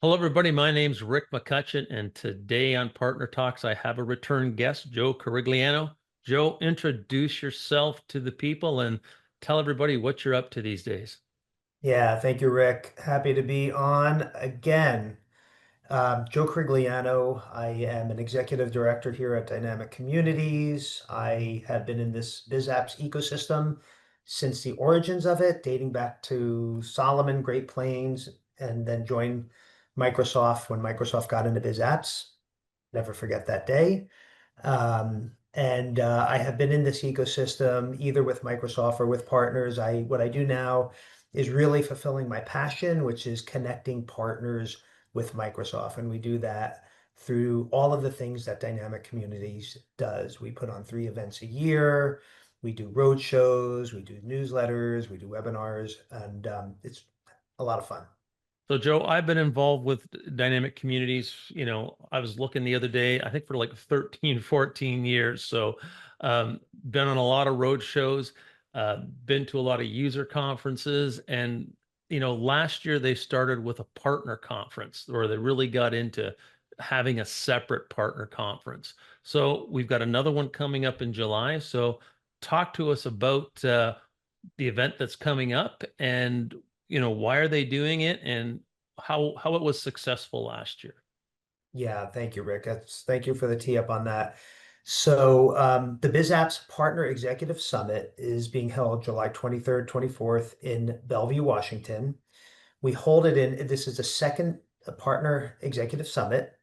Hello, everybody. My name's Rick McCutcheon, and today on Partner Talks, I have a return guest, Joe Corigliano. Joe, introduce yourself to the people and tell everybody what you're up to these days. Yeah, thank you, Rick. Happy to be on again. Joe Corigliano. I am an executive director here at Dynamic Communities. I have been in this BizApps ecosystem since the origins of it, dating back to Solomon, Great Plains, and then joined Microsoft when Microsoft got into BizApps. Never forget that day. And I have been in this ecosystem either with Microsoft or with partners. What I do now is really fulfilling my passion, which is connecting partners with Microsoft. And we do that through all of the things that Dynamic Communities does. We put on 3 events a year. We do road shows, we do newsletters, we do webinars, and it's a lot of fun. So, Joe, I've been involved with dynamic communities. I was looking the other day, I think for like 13, 14 years. So, been on a lot of road shows, been to a lot of user conferences. And, last year they started with a partner conference where they really got into having a separate partner conference. So, we've got another one coming up in July. So, talk to us about the event that's coming up and why are they doing it and how it was successful last year. Yeah, thank you, Rick. Thank you for the tee up on that. So, the BizApps Partner Executive Summit is being held July 23rd, 24th in Bellevue, Washington. We hold it this is the second Partner Executive Summit.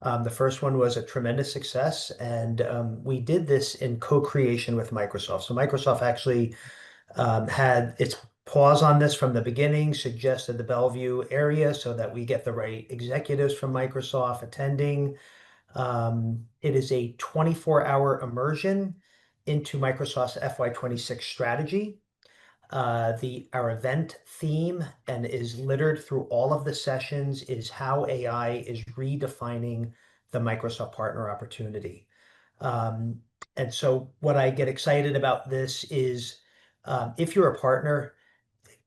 The first one was a tremendous success, and we did this in co-creation with Microsoft. So, Microsoft actually had its pause on this from the beginning, suggested the Bellevue area so that we get the right executives from Microsoft attending. It is a 24-hour immersion into Microsoft's FY26 strategy. Our event theme and is littered through all of the sessions is how AI is redefining the Microsoft partner opportunity. And so what I get excited about this is if you're a partner,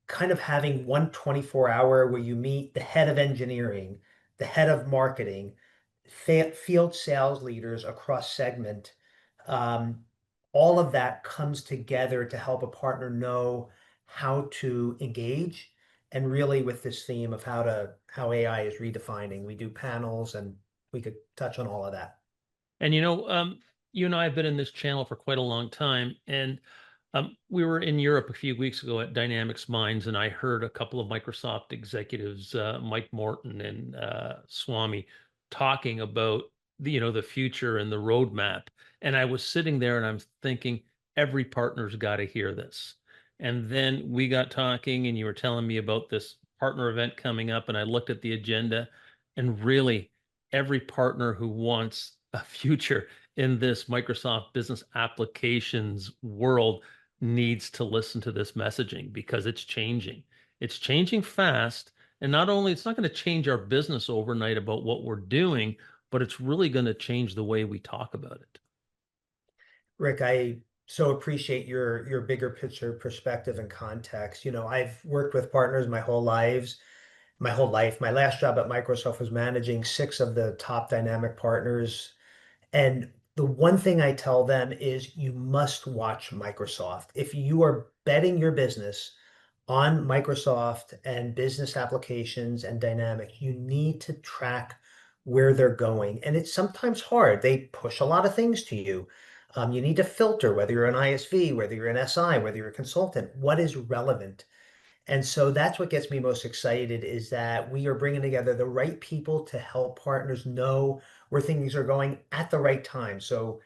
kind of having one 24-hour where you meet the head of engineering, the head of marketing, field sales leaders across segment. Um, all of that comes together to help a partner know how to engage and really with this theme of how AI is redefining. We do panels and we could touch on all of that. And you and I have been in this channel for quite a long time, and we were in Europe a few weeks ago at Dynamics Minds, and I heard a couple of Microsoft executives, Mike Morton and Swami, talking about the future and the roadmap. And I was sitting there and I'm thinking, every partner's got to hear this. And then we got talking, and you were telling me about this partner event coming up, and I looked at the agenda, and really, every partner who wants a future in this Microsoft business applications world needs to listen to this messaging because it's changing. It's changing fast. And not only it's not going to change our business overnight about what we're doing, but it's really going to change the way we talk about it. Rick, I so appreciate your bigger picture perspective and context. I've worked with partners my whole life. My last job at Microsoft was managing 6 of the top dynamic partners. And the one thing I tell them is you must watch Microsoft. If you are betting your business on Microsoft and business applications and Dynamics, you need to track where they're going. And it's sometimes hard. They push a lot of things to you. You need to filter whether you're an ISV, whether you're an SI, whether you're a consultant, what is relevant. And so that's what gets me most excited is that we are bringing together the right people to help partners know where things are going at the right time. So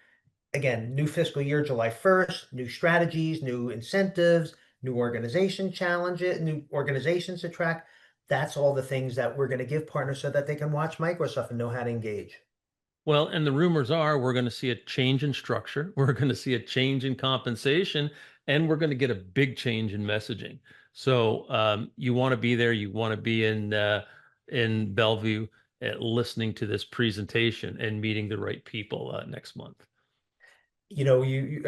again, new fiscal year, July 1st, new strategies, new incentives, new organization challenges, new organizations to track. That's all the things that we're going to give partners so that they can watch Microsoft and know how to engage. Well, and the rumors are we're going to see a change in structure, we're going to see a change in compensation, and we're going to get a big change in messaging. So you want to be there, you want to be in Bellevue, listening to this presentation and meeting the right people next month. You know, you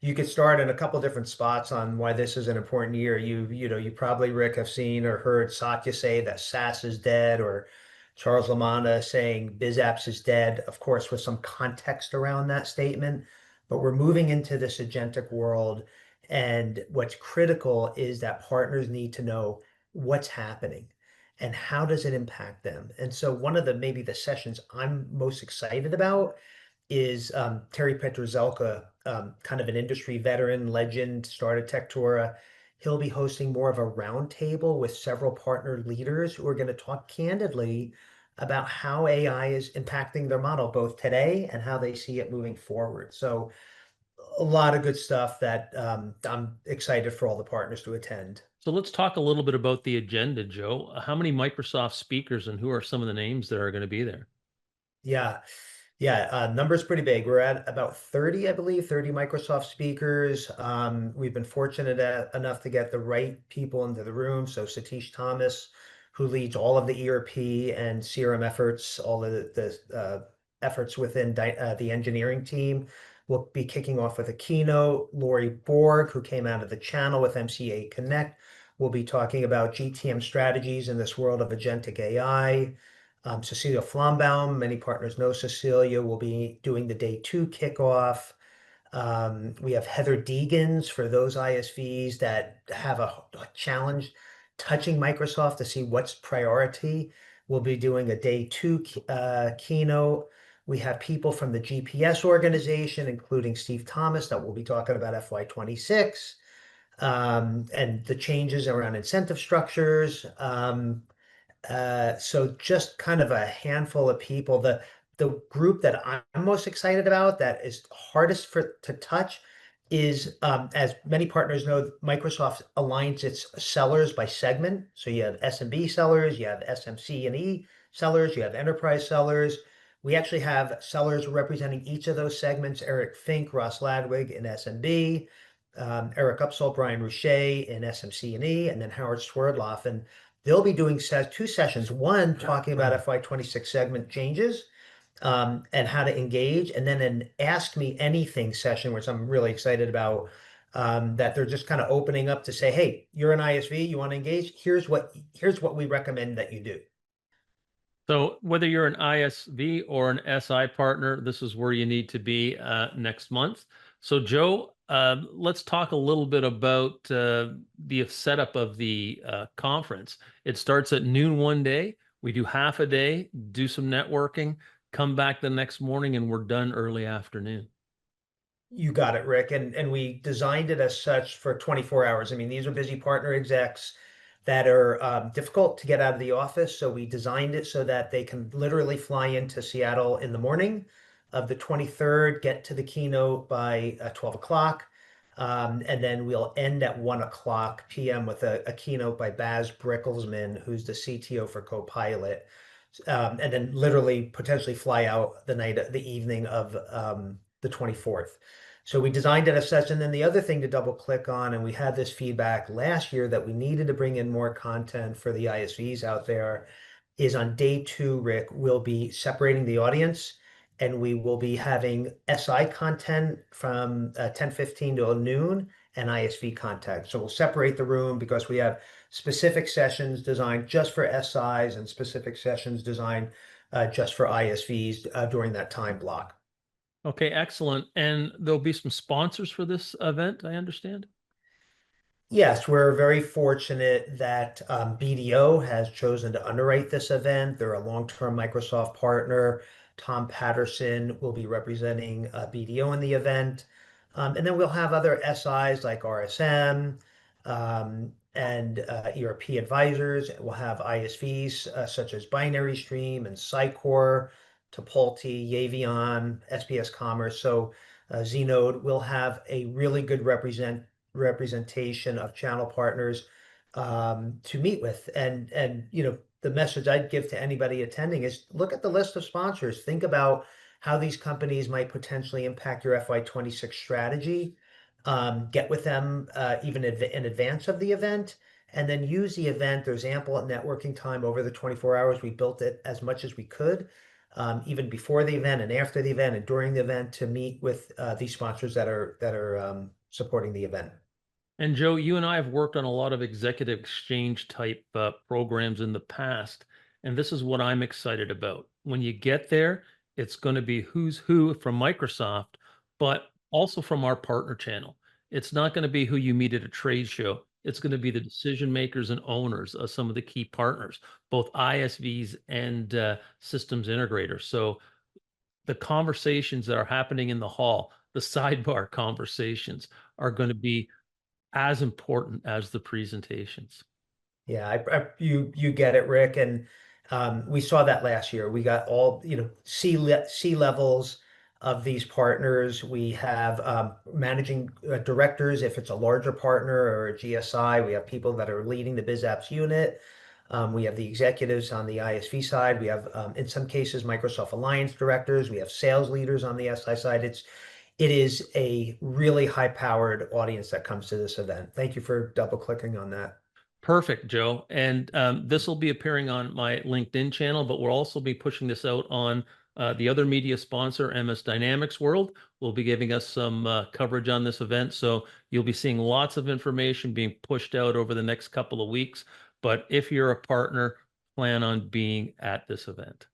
you could start in a couple different spots on why this is an important year. You probably, Rick, have seen or heard Satya say that SaaS is dead, or Charles Lamanna saying BizApps is dead, of course, with some context around that statement. But we're moving into this agentic world, and what's critical is that partners need to know what's happening and how does it impact them. And so one of the maybe the sessions I'm most excited about is Terry Petrozelka, kind of an industry veteran, legend, started Tektura. He'll be hosting more of a roundtable with several partner leaders who are going to talk candidly about how AI is impacting their model, both today and how they see it moving forward. So a lot of good stuff that I'm excited for all the partners to attend. So let's talk a little bit about the agenda, Joe. How many Microsoft speakers and who are some of the names that are going to be there? Yeah. Yeah, number's pretty big. We're at about 30, I believe, 30 Microsoft speakers. We've been fortunate enough to get the right people into the room. So Satish Thomas, who leads all of the ERP and CRM efforts, all of the efforts within the engineering team, will be kicking off with a keynote. Lori Borg, who came out of the channel with MCA Connect, will be talking about GTM strategies in this world of agentic AI. Cecilia Flombaum, many partners know Cecilia, will be doing the day two kickoff. We have Heather Deegans for those ISVs that have a challenge touching Microsoft to see what's priority. We'll be doing a day two keynote. We have people from the GPS organization, including Steve Thomas, that will be talking about FY26 and the changes around incentive structures. So just kind of a handful of people. The group that I'm most excited about that is hardest for to touch is as many partners know, Microsoft aligns its sellers by segment. So you have SMB sellers, you have SMC and E sellers, you have enterprise sellers. We actually have sellers representing each of those segments: Eric Fink, Ross Ladwig in SMB, Eric Upsall, Brian Rouchet in SMC and E, and then Howard Swerdloff. And they'll be doing two sessions, one talking about FY26 segment changes and how to engage, and then an Ask Me Anything session, which I'm really excited about, that they're just kind of opening up to say, hey, you're an ISV, you want to engage? Here's what we recommend that you do. So whether you're an ISV or an SI partner, this is where you need to be next month. So Joe, let's talk a little bit about the setup of the conference. It starts at noon one day. We do half a day, do some networking, come back the next morning, and we're done early afternoon. You got it, Rick. And we designed it as such for 24 hours. I mean, these are busy partner execs that are difficult to get out of the office. So we designed it so that they can literally fly into Seattle in the morning of the 23rd, get to the keynote by 12 o'clock. And then we'll end at 1 o'clock p.m. with a keynote by Baz Brekelmans, who's the CTO for Copilot. And then literally potentially fly out the evening of the 24th. So we designed it as such. And then the other thing to double click on, and we had this feedback last year that we needed to bring in more content for the ISVs out there, is on day two, Rick, we'll be separating the audience and we will be having SI content from 10:15 to noon and ISV content. So we'll separate the room because we have specific sessions designed just for SIs and specific sessions designed just for ISVs during that time block. Okay, excellent. And there'll be some sponsors for this event, I understand. Yes, we're very fortunate that BDO has chosen to underwrite this event. They're a long-term Microsoft partner. Tom Patterson will be representing BDO in the event. And then we'll have other SIs like RSM and ERP advisors. We'll have ISVs such as Binary Stream and Sicor, Topolti, Yavion, SPS Commerce. So Znode will have a really good representation of channel partners to meet with. And the message I'd give to anybody attending is look at the list of sponsors. Think about how these companies might potentially impact your FY26 strategy. Get with them even in advance of the event, and then use the event. There's ample networking time over the 24 hours. We built it as much as we could. even before the event and after the event and during the event to meet with these sponsors that are supporting the event. And Joe, you and I have worked on a lot of executive exchange type programs in the past, and this is what I'm excited about. When you get there, it's going to be who's who from Microsoft, but also from our partner channel. It's not going to be who you meet at a trade show. It's going to be the decision makers and owners of some of the key partners, both ISVs and systems integrators. So the conversations that are happening in the hall, the sidebar conversations, are going to be as important as the presentations. Yeah, you get it, Rick, and we saw that last year. We got all C levels of these partners. We have managing directors if it's a larger partner or a GSI. We have people that are leading the BizApps unit. We have the executives on the ISV side. We have, in some cases, Microsoft Alliance directors. We have sales leaders on the SI side. It is a really high-powered audience that comes to this event. Thank you for double-clicking on that. Perfect, Joe. And this will be appearing on my LinkedIn channel, but we'll also be pushing this out on the other media sponsor, MS Dynamics World. Will be giving us some coverage on this event. So you'll be seeing lots of information being pushed out over the next couple of weeks. But if you're a partner, plan on being at this event.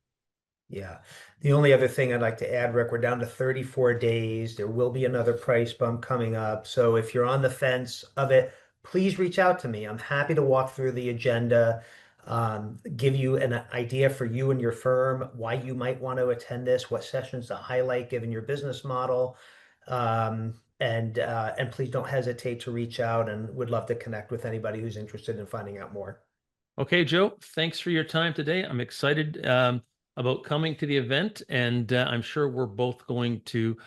Yeah. The only other thing I'd like to add, Rick, we're down to 34 days. There will be another price bump coming up. So if you're on the fence of it, please reach out to me. I'm happy to walk through the agenda, give you an idea for you and your firm, why you might want to attend this, what sessions to highlight given your business model. And please don't hesitate to reach out, and would love to connect with anybody who's interested in finding out more. Okay, Joe, thanks for your time today. I'm excited about coming to the event, and I'm sure we're both going to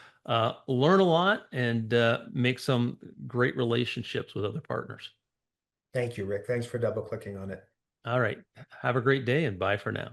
learn a lot and make some great relationships with other partners. Thank you, Rick. Thanks for double clicking on it. All right. Have a great day and bye for now.